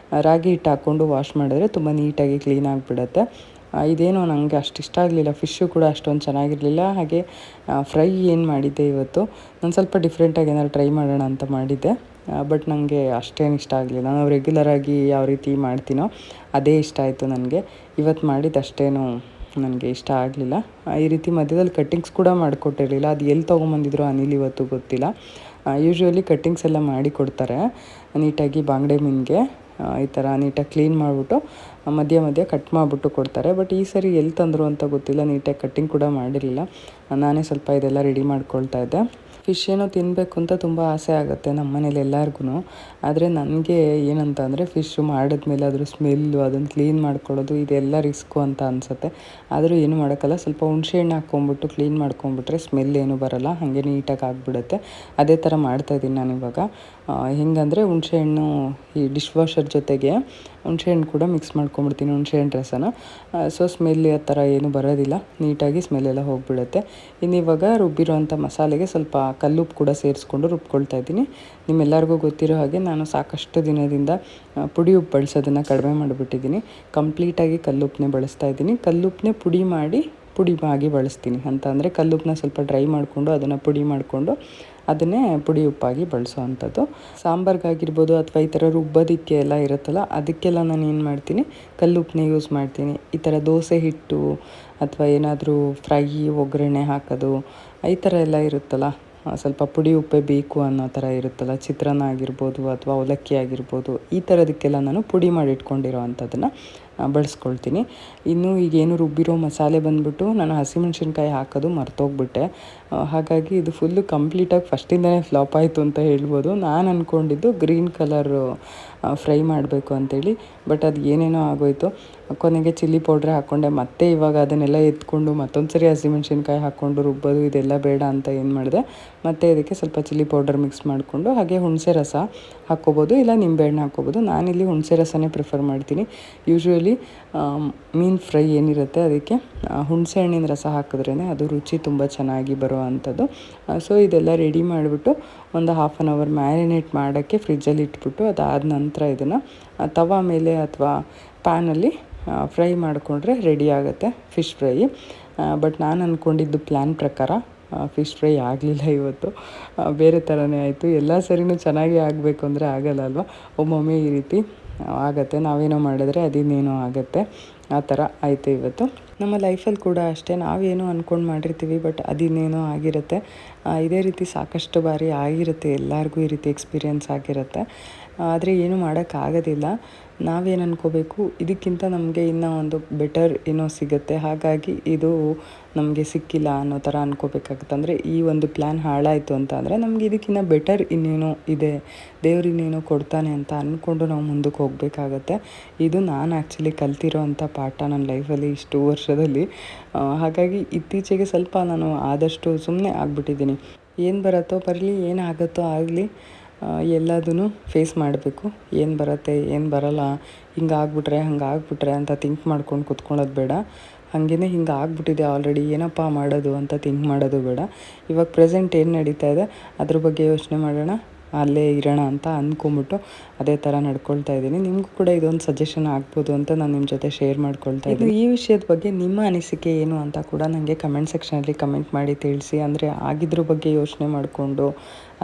ರಾಗಿ ಹಿಟ್ಟು ಹಾಕ್ಕೊಂಡು ವಾಶ್ ಮಾಡಿದ್ರೆ ತುಂಬ ನೀಟಾಗಿ ಕ್ಲೀನ್ ಆಗಿಬಿಡುತ್ತೆ. ಇದೇನೋ ನನಗೆ ಅಷ್ಟು ಇಷ್ಟ ಆಗಲಿಲ್ಲ. ಫಿಶ್ಶು ಕೂಡ ಅಷ್ಟೊಂದು ಚೆನ್ನಾಗಿರಲಿಲ್ಲ. ಹಾಗೆ ಫ್ರೈ ಏನು ಮಾಡಿದ್ದೆ ಇವತ್ತು, ನಾನು ಸ್ವಲ್ಪ ಡಿಫ್ರೆಂಟಾಗಿ ಏನಾದ್ರು ಟ್ರೈ ಮಾಡೋಣ ಅಂತ ಮಾಡಿದ್ದೆ. ಬಟ್ ನನಗೆ ಅಷ್ಟೇನು ಇಷ್ಟ ಆಗಲಿಲ್ಲ. ನಾವು ರೆಗ್ಯುಲರಾಗಿ ಯಾವ ರೀತಿ ಮಾಡ್ತೀನೋ ಅದೇ ಇಷ್ಟ ಆಯಿತು ನನಗೆ. ಇವತ್ತು ಮಾಡಿದ್ದು ಅಷ್ಟೇನು ನನಗೆ ಇಷ್ಟ ಆಗಲಿಲ್ಲ. ಈ ರೀತಿ ಮಧ್ಯದಲ್ಲಿ ಕಟ್ಟಿಂಗ್ಸ್ ಕೂಡ ಮಾಡಿಕೊಟ್ಟಿರಲಿಲ್ಲ. ಅದು ಎಲ್ಲಿ ತೊಗೊಂಬಂದಿದ್ರು ಅನಿಲ್ ಇವತ್ತು ಗೊತ್ತಿಲ್ಲ. ಯೂಶ್ವಲಿ ಕಟ್ಟಿಂಗ್ಸ್ ಎಲ್ಲ ಮಾಡಿ ಕೊಡ್ತಾರೆ ನೀಟಾಗಿ. ಬಾಂಗಡೆ ಮೀನಿಗೆ ಈ ಥರ ನೀಟಾಗಿ ಕ್ಲೀನ್ ಮಾಡಿಬಿಟ್ಟು ಮಧ್ಯ ಕಟ್ ಮಾಡಿಬಿಟ್ಟು ಕೊಡ್ತಾರೆ. ಬಟ್ ಈ ಸರಿ ಎಲ್ಲಿ ತಂದರು ಅಂತ ಗೊತ್ತಿಲ್ಲ. ನೀಟಾಗಿ ಕಟ್ಟಿಂಗ್ ಕೂಡ ಮಾಡಿರಲಿಲ್ಲ. ನಾನೇ ಸ್ವಲ್ಪ ಇದೆಲ್ಲ ರೆಡಿ ಮಾಡ್ಕೊಳ್ತಾ ಇದ್ದೆ. ಫಿಶ್ ಏನೋ ತಿನ್ನಬೇಕು ಅಂತ ತುಂಬ ಆಸೆ ಆಗುತ್ತೆ ನಮ್ಮ ಮನೇಲಿ ಎಲ್ಲರಿಗೂ. ಆದರೆ ನನಗೆ ಏನಂತ ಅಂದರೆ ಫಿಶ್ಶು ಮಾಡಿದ್ಮೇಲೆ ಅದ್ರ ಸ್ಮೆಲ್ಲು, ಅದನ್ನು ಕ್ಲೀನ್ ಮಾಡ್ಕೊಳ್ಳೋದು ಇದೆಲ್ಲ ರಿಸ್ಕು ಅಂತ ಅನಿಸುತ್ತೆ. ಆದರೂ ಏನು ಮಾಡೋಕ್ಕಲ್ಲ. ಸ್ವಲ್ಪ ಹುಣಸೆಹಣ್ಣು ಹಾಕ್ಕೊಂಬಿಟ್ಟು ಕ್ಲೀನ್ ಮಾಡ್ಕೊಂಬಿಟ್ರೆ ಸ್ಮೆಲ್ ಏನು ಬರೋಲ್ಲ, ಹಾಗೆ ನೀಟಾಗಿ ಆಗಿಬಿಡುತ್ತೆ. ಅದೇ ಥರ ಮಾಡ್ತಾಯಿದ್ದೀನಿ ನಾನಿವಾಗ. ಹೆಂಗಂದರೆ ಹುಣಸೆಹಣ್ಣು ಈ ಡಿಶ್ ವಾಷರ್ ಜೊತೆಗೆ ಹುಣಸೆಹಣ್ಣು ಕೂಡ ಮಿಕ್ಸ್ ಮಾಡ್ಕೊಂಬಿಡ್ತೀನಿ, ಹುಣಸೆಹಣ್ಣು ರಸನ. ಸೊ ಸ್ಮೆಲ್ ಆ ಥರ ಏನು ಬರೋದಿಲ್ಲ, ನೀಟಾಗಿ ಸ್ಮೆಲ್ಲೆಲ್ಲ ಹೋಗಿಬಿಡುತ್ತೆ. ಇನ್ನು ಇವಾಗ ರುಬ್ಬಿರೋಂಥ ಮಸಾಲೆಗೆ ಸ್ವಲ್ಪ ಕಲ್ಲುಪ್ಪು ಕೂಡ ಸೇರಿಸ್ಕೊಂಡು ರುಬ್ಕೊಳ್ತಾ ಇದ್ದೀನಿ. ನಿಮ್ಮೆಲ್ಲರಿಗೂ ಗೊತ್ತಿರೋ ಹಾಗೆ ನಾನು ಸಾಕಷ್ಟು ದಿನದಿಂದ ಪುಡಿ ಉಪ್ಪು ಬಳಸೋದನ್ನು ಕಡಿಮೆ ಮಾಡಿಬಿಟ್ಟಿದ್ದೀನಿ. ಕಂಪ್ಲೀಟಾಗಿ ಕಲ್ಲುಪ್ಪನ್ನೇ ಬಳಸ್ತಾ ಇದ್ದೀನಿ. ಕಲ್ಲುಪ್ಪನ್ನೇ ಪುಡಿ ಆಗಿ ಬಳಸ್ತೀನಿ. ಅಂತ ಅಂದರೆ ಕಲ್ಲುಪ್ಪನ್ನ ಸ್ವಲ್ಪ ಡ್ರೈ ಮಾಡಿಕೊಂಡು ಅದನ್ನು ಪುಡಿ ಮಾಡಿಕೊಂಡು ಅದನ್ನೇ ಪುಡಿ ಉಪ್ಪಾಗಿ ಬಳಸೋ ಅಂಥದ್ದು. ಸಾಂಬಾರ್ಗಾಗಿರ್ಬೋದು ಅಥವಾ ಈ ಥರ ರುಬ್ಬೋದಕ್ಕೆ ಎಲ್ಲ ಇರುತ್ತಲ್ಲ, ಅದಕ್ಕೆಲ್ಲ ನಾನು ಏನು ಮಾಡ್ತೀನಿ, ಕಲ್ಲುಪ್ಪನ್ನೇ ಯೂಸ್ ಮಾಡ್ತೀನಿ. ಈ ಥರ ದೋಸೆ ಹಿಟ್ಟು ಅಥವಾ ಏನಾದರೂ ಫ್ರೈ, ಒಗ್ಗರಣೆ ಹಾಕೋದು ಈ ಥರ ಎಲ್ಲ ಇರುತ್ತಲ್ಲ, ಸ್ವಲ್ಪ ಪುಡಿ ಉಪ್ಪೇ ಬೇಕು ಅನ್ನೋ ಥರ ಇರುತ್ತಲ್ಲ, ಚಿತ್ರಾನ್ನ ಆಗಿರ್ಬೋದು ಅಥವಾ ಅವಲಕ್ಕಿ ಆಗಿರ್ಬೋದು, ಈ ಥರದಕ್ಕೆಲ್ಲ ನಾನು ಪುಡಿ ಮಾಡಿ ಇಟ್ಕೊಂಡಿರೋ ಅಂಥದ್ದನ್ನು ಬಳಸ್ಕೊಳ್ತೀನಿ. ಇನ್ನು ಈಗೇನು ರುಬ್ಬಿರೋ ಮಸಾಲೆ ಬಂದುಬಿಟ್ಟು ನಾನು ಹಸಿಮೆಣ್ಸಿನ್ಕಾಯಿ ಹಾಕೋದು ಮರ್ತೋಗ್ಬಿಟ್ಟೆ. ಹಾಗಾಗಿ ಇದು ಫುಲ್ಲು ಕಂಪ್ಲೀಟಾಗಿ ಫಸ್ಟಿಂದನೇ ಫ್ಲಾಪ್ ಆಯಿತು ಅಂತ ಹೇಳ್ಬೋದು. ನಾನು ಅಂದ್ಕೊಂಡಿದ್ದು ಗ್ರೀನ್ ಕಲರು ಫ್ರೈ ಮಾಡಬೇಕು ಅಂಥೇಳಿ, ಬಟ್ ಅದು ಏನೇನೋ ಆಗೋಯಿತು. ಕೊನೆಗೆ ಚಿಲ್ಲಿ ಪೌಡ್ರ್ ಹಾಕ್ಕೊಂಡೆ. ಮತ್ತೆ ಇವಾಗ ಅದನ್ನೆಲ್ಲ ಎತ್ಕೊಂಡು ಮತ್ತೊಂದು ಸರಿ ಹಸಿಮೆಣ್ಸಿನ್ಕಾಯಿ ಹಾಕ್ಕೊಂಡು ರುಬ್ಬೋದು ಇದೆಲ್ಲ ಬೇಡ ಅಂತ ಏನು ಮಾಡಿದೆ, ಮತ್ತು ಇದಕ್ಕೆ ಸ್ವಲ್ಪ ಚಿಲ್ಲಿ ಪೌಡರ್ ಮಿಕ್ಸ್ ಮಾಡಿಕೊಂಡು ಹಾಗೆ ಹುಣಸೆ ರಸ ಹಾಕ್ಕೋಬೋದು, ಇಲ್ಲ ನಿಂಬೆಹಣ್ಣು ಹಾಕ್ಕೋಬೋದು. ನಾನಿಲ್ಲಿ ಹುಣಸೆ ರಸನೇ ಪ್ರಿಫರ್ ಮಾಡ್ತೀನಿ. ಯೂಶ್ವಲಿ ಮೀನು ಫ್ರೈ ಏನಿರುತ್ತೆ ಅದಕ್ಕೆ ಹುಣಸೆ ಹಣ್ಣಿನ ರಸ ಹಾಕಿದ್ರೇ ಅದು ರುಚಿ ತುಂಬ ಚೆನ್ನಾಗಿ ಬರೋ ಅಂಥದ್ದು. ಸೊ ಇದೆಲ್ಲ ರೆಡಿ ಮಾಡಿಬಿಟ್ಟು ಒಂದು 1/2 hour ಮ್ಯಾರಿನೇಟ್ ಮಾಡೋಕ್ಕೆ ಫ್ರಿಜ್ಜಲ್ಲಿ ಇಟ್ಬಿಟ್ಟು ಅದಾದ ನಂತರ ಇದನ್ನು ತವಾ ಮೇಲೆ ಅಥವಾ ಪ್ಯಾನಲ್ಲಿ ಫ್ರೈ ಮಾಡಿಕೊಂಡ್ರೆ ರೆಡಿ ಆಗುತ್ತೆ ಫಿಶ್ ಫ್ರೈ. ಬಟ್ ನಾನು ಅಂದ್ಕೊಂಡಿದ್ದು ಪ್ಲ್ಯಾನ್ ಪ್ರಕಾರ ಫಿಶ್ ಫ್ರೈ ಆಗಲಿಲ್ಲ ಇವತ್ತು. ಬೇರೆ ಥರನೇ ಆಯಿತು. ಎಲ್ಲ ಸರಿನೂ ಚೆನ್ನಾಗಿ ಆಗಬೇಕು ಅಂದರೆ ಆಗಲ್ಲ ಅಲ್ವಾ, ಒಮ್ಮೊಮ್ಮೆ ಈ ರೀತಿ ಆಗುತ್ತೆ. ನಾವೇನೋ ಮಾಡಿದ್ರೆ ಅದಿನ್ನೇನೋ ಆಗುತ್ತೆ, ಆ ಥರ ಆಯಿತು ಇವತ್ತು. ನಮ್ಮ ಲೈಫಲ್ಲಿ ಕೂಡ ಅಷ್ಟೇ, ನಾವೇನೋ ಅಂದ್ಕೊಂಡು ಮಾಡಿರ್ತೀವಿ, ಬಟ್ ಅದಿನ್ನೇನೋ ಆಗಿರುತ್ತೆ. ಇದೇ ರೀತಿ ಸಾಕಷ್ಟು ಬಾರಿ ಆಗಿರುತ್ತೆ, ಎಲ್ಲರಿಗೂ ಈ ರೀತಿ ಎಕ್ಸ್ಪೀರಿಯೆನ್ಸ್ ಆಗಿರುತ್ತೆ. ಆದರೆ ಏನು ಮಾಡೋಕ್ಕಾಗೋದಿಲ್ಲ. ನಾವೇನು ಅಂದ್ಕೋಬೇಕು, ಇದಕ್ಕಿಂತ ನಮಗೆ ಇನ್ನೂ ಒಂದು ಬೆಟರ್ ಏನೋ ಸಿಗುತ್ತೆ, ಹಾಗಾಗಿ ಇದು ನಮಗೆ ಸಿಕ್ಕಿಲ್ಲ ಅನ್ನೋ ಥರ ಅಂದ್ಕೋಬೇಕಾಗುತ್ತೆ. ಅಂದರೆ ಈ ಒಂದು ಪ್ಲ್ಯಾನ್ ಹಾಳಾಯಿತು ಅಂತ ಅಂದರೆ ನಮಗೆ ಇದಕ್ಕಿಂತ ಬೆಟರ್ ಇನ್ನೇನೋ ಇದೆ, ದೇವ್ರು ಇನ್ನೇನೋ ಕೊಡ್ತಾನೆ ಅಂತ ಅಂದ್ಕೊಂಡು ನಾವು ಮುಂದಕ್ಕೆ ಹೋಗಬೇಕಾಗತ್ತೆ. ಇದು ನಾನು ಆ್ಯಕ್ಚುಲಿ ಕಲ್ತಿರೋ ಅಂಥ ಪಾಠ ನನ್ನ ಲೈಫಲ್ಲಿ ಇಷ್ಟು ವರ್ಷದಲ್ಲಿ. ಹಾಗಾಗಿ ಇತ್ತೀಚೆಗೆ ಸ್ವಲ್ಪ ನಾನು ಆದಷ್ಟು ಸುಮ್ಮನೆ ಆಗಿಬಿಟ್ಟಿದ್ದೀನಿ. ಏನು ಬರುತ್ತೋ ಬರಲಿ, ಏನಾಗುತ್ತೋ ಆಗಲಿ, ಎಲ್ಲದೂ ಫೇಸ್ ಮಾಡಬೇಕು. ಏನು ಬರುತ್ತೆ ಏನು ಬರೋಲ್ಲ, ಹಿಂಗಾಗ್ಬಿಟ್ರೆ ಹಂಗಾಗ್ಬಿಟ್ರೆ ಅಂತ ಥಿಂಕ್ ಮಾಡ್ಕೊಂಡು ಕೂತ್ಕೊಳ್ಳೋದು ಬೇಡ. ಹಾಗೇ ಹಿಂಗೆ ಆಗ್ಬಿಟ್ಟಿದೆ ಆಲ್ರೆಡಿ, ಏನಪ್ಪ ಮಾಡೋದು ಅಂತ ಥಿಂಕ್ ಮಾಡೋದು ಬೇಡ. ಇವಾಗ ಪ್ರೆಸೆಂಟ್ ಏನು ನಡೀತಾ ಇದೆ ಅದ್ರ ಬಗ್ಗೆ ಯೋಚನೆ ಮಾಡೋಣ, ಅಲ್ಲೇ ಇರೋಣ ಅಂತ ಅಂದ್ಕೊಂಬಿಟ್ಟು ಅದೇ ಥರ ನಡ್ಕೊಳ್ತಾ ಇದ್ದೀನಿ. ನಿಮಗೂ ಕೂಡ ಇದೊಂದು ಸಜೆಷನ್ ಆಗ್ಬೋದು ಅಂತ ನಾನು ನಿಮ್ಮ ಜೊತೆ ಶೇರ್ ಮಾಡ್ಕೊಳ್ತಾ ಇದ್ದೀನಿ. ಈ ವಿಷಯದ ಬಗ್ಗೆ ನಿಮ್ಮ ಅನಿಸಿಕೆ ಏನು ಅಂತ ಕೂಡ ನನಗೆ ಕಮೆಂಟ್ ಸೆಕ್ಷನಲ್ಲಿ ಕಮೆಂಟ್ ಮಾಡಿ ತಿಳಿಸಿ. ಅಂದರೆ ಆಗಿದ್ರ ಬಗ್ಗೆ ಯೋಚನೆ ಮಾಡಿಕೊಂಡು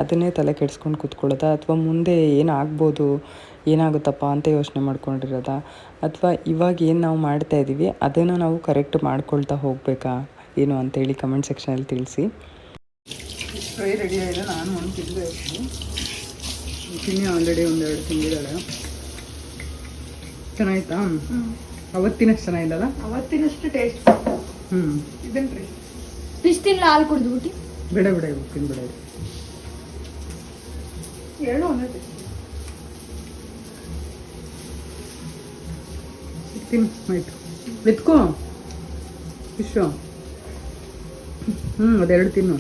ಅದನ್ನೇ ತಲೆ ಕೆಡಿಸ್ಕೊಂಡು ಕೂತ್ಕೊಳ್ಳೋದಾ, ಅಥವಾ ಮುಂದೆ ಏನಾಗ್ಬೋದು, ಏನಾಗುತ್ತಪ್ಪ ಅಂತ ಯೋಚನೆ ಮಾಡ್ಕೊಂಡಿರೋದಾ, ಅಥವಾ ಇವಾಗ ಏನು ನಾವು ಮಾಡ್ತಾ ಇದ್ದೀವಿ ಅದನ್ನು ನಾವು ಕರೆಕ್ಟ್ ಮಾಡ್ಕೊಳ್ತಾ ಹೋಗಬೇಕಾ ಏನು ಅಂತೇಳಿ ಕಮೆಂಟ್ ಸೆಕ್ಷನಲ್ಲಿ ತಿಳಿಸಿ. ಫ್ರೈ ರೆಡಿ ಆಗಿದೆ. ನಾನು ಒಂದು ತಿಂದೆ, ಚಿನ್ನಿ ಆಲ್ರೆಡಿ 1-2 ತಿಂದಿದ್ದಾಳೆ. ಚೆನ್ನಾಯ್ತಾ? ಅವತ್ತಿನಷ್ಟು ಚೆನ್ನಾಗಿದ್ದಲ್ಲ? ಅವತ್ತಿನಷ್ಟು ಟೇಸ್ಟ್. ಇದನ್ರಿ ಫಿಶ್ ತಿನ್ನಲ್ಲ, ಹಾಲು ಕುಡಿದ್ಬಿಟ್ಟು ಬೇಡ ತಿನ್ಬೇಡ. ಎರಡು ಒಂದೇ ತಿನ್ನು ಆಯಿತು. ಎತ್ಕೋ ಫಿಶು. ಅದೆರಡು ತಿನ್ನು.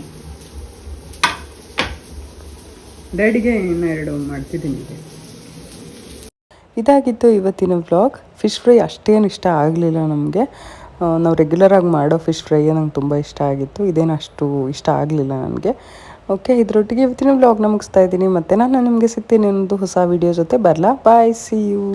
ಡ್ಯಾಡಿಗೆ ಇನ್ನೆರಡು ಮಾಡ್ತಿದ್ದೀನಿ. ಇದಾಗಿತ್ತು ಇವತ್ತಿನ ವ್ಲಾಗ್. ಫಿಶ್ ಫ್ರೈ ಅಷ್ಟೇನು ಇಷ್ಟ ಆಗಲಿಲ್ಲ ನಮಗೆ. ನಾವು ರೆಗ್ಯುಲರಾಗಿ ಮಾಡೋ ಫಿಶ್ ಫ್ರೈ ನಂಗೆ ತುಂಬ ಇಷ್ಟ ಆಗಿತ್ತು. ಇದೇನು ಅಷ್ಟು ಇಷ್ಟ ಆಗಲಿಲ್ಲ ನನಗೆ. ಓಕೆ, ಇದರೊಟ್ಟಿಗೆ ಇವತ್ತಿನ ವ್ಲಾಗ್ನ ಮುಗಿಸ್ತಾ ಇದ್ದೀನಿ. ಮತ್ತು ನಾನು ನಿಮಗೆ ಸಿಗ್ತೀನಿ ಇನ್ನೊಂದು ಹೊಸ ವೀಡಿಯೋ ಜೊತೆ. ಬರಲಾ? ಬಾಯ್, ಸಿ ಯು.